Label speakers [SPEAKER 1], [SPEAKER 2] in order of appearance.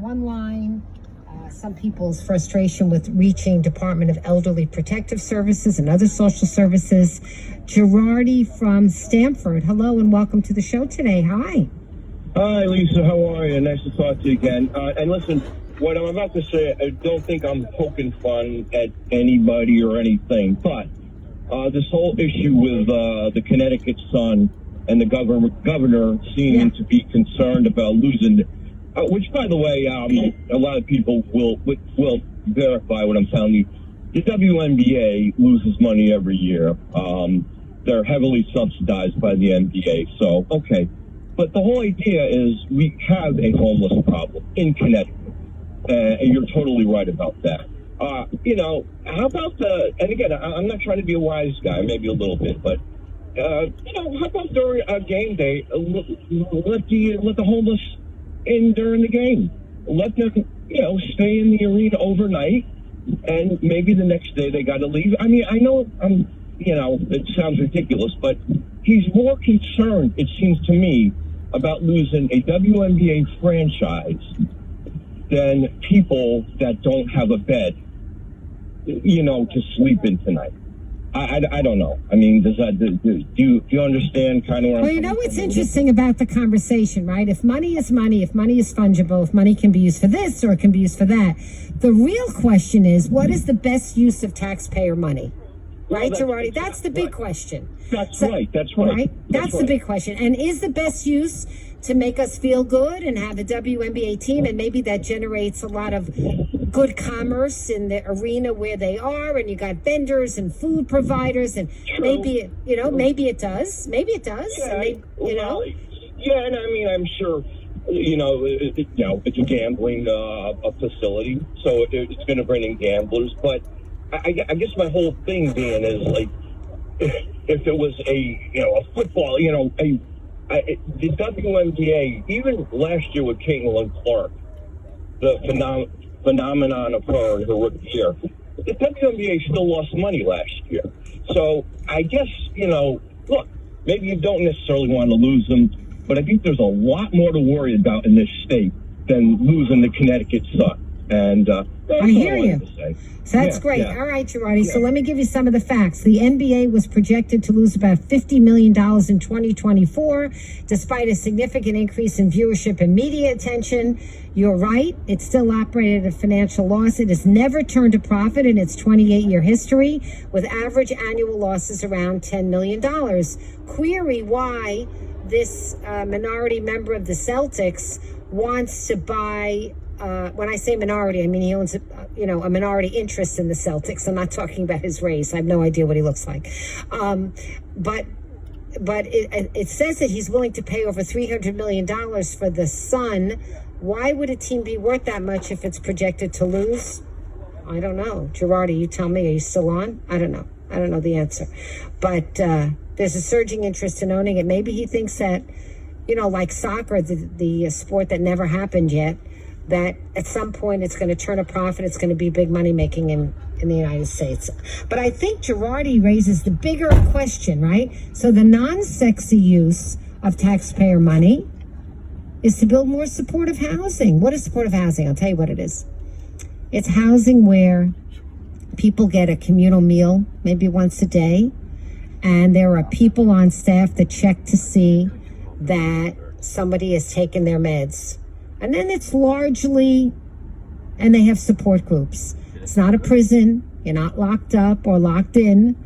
[SPEAKER 1] One line, some people's frustration with reaching Department of Elderly Protective Services and other social services. Girardi from Stamford, hello and welcome to the show today. Hi.
[SPEAKER 2] Hi, Lisa. How are you? Nice to talk to you again. And listen, what I'm about to say, I don't think I'm poking fun at anybody or anything, but this whole issue with the Connecticut Sun and the governor seeming to be concerned about losing, which, by the way, a lot of people will verify what I'm telling you. The WNBA loses money every year. They're heavily subsidized by the NBA. So, okay. But the whole idea is we have a homeless problem in Connecticut. And you're totally right about that. How about and again, I'm not trying to be a wise guy, maybe a little bit, but, how about during a game day, let the homeless in during the game? Let them, stay in the arena overnight, and maybe the next day they got to leave. I mean, I know it sounds ridiculous, but he's more concerned, it seems to me, about losing a WNBA franchise than people that don't have a bed, to sleep in tonight. I don't know. I mean, do you understand kind of where I'm
[SPEAKER 1] Well, what's interesting about the conversation, right? If money is money, if money is fungible, if money can be used for this or it can be used for that, the real question is, what is the best use of taxpayer money? Right, Girardi? That's the big question.
[SPEAKER 2] That's right. That's right.
[SPEAKER 1] That's the big question. And is the best use to make us feel good and have a WNBA team, and maybe that generates a lot of good commerce in the arena where they are, and you got vendors and food providers, and maybe it does. Maybe it does.
[SPEAKER 2] Yeah,
[SPEAKER 1] and
[SPEAKER 2] yeah, and I mean, I'm sure, it's a gambling facility, so it's going to bring in gamblers. But I guess my whole thing being is, like, if it was a football, the WNBA, even last year with Caitlin Clark, the phenomenon of her in her rookie year, the WNBA still lost money last year. So I guess, look, maybe you don't necessarily want to lose them, but I think there's a lot more to worry about in this state than losing the Connecticut Sun. And
[SPEAKER 1] I hear you. So that's great. Yeah. All right, Girardi. Yeah. So let me give you some of the facts. The NBA was projected to lose about $50 million in 2024, despite a significant increase in viewership and media attention. You're right. It still operated at a financial loss. It has never turned a profit in its 28-year history, with average annual losses around $10 million. Query why this minority member of the Celtics wants to buy. When I say minority, I mean he owns a minority interest in the Celtics. I'm not talking about his race. I have no idea what he looks like. But it says that he's willing to pay over $300 million for the Sun. Why would a team be worth that much if it's projected to lose? I don't know. Girardi, you tell me. Are you still on? I don't know. I don't know the answer. But there's a surging interest in owning it. Maybe he thinks that, like soccer, the sport that never happened yet, that at some point it's going to turn a profit. It's going to be big money making in the United States. But I think Girardi raises the bigger question, right? So the non-sexy use of taxpayer money is to build more supportive housing. What is supportive housing? I'll tell you what it is. It's housing where people get a communal meal maybe once a day, and there are people on staff that check to see that somebody has taken their meds. And then it's largely, and they have support groups. It's not a prison. You're not locked up or locked in.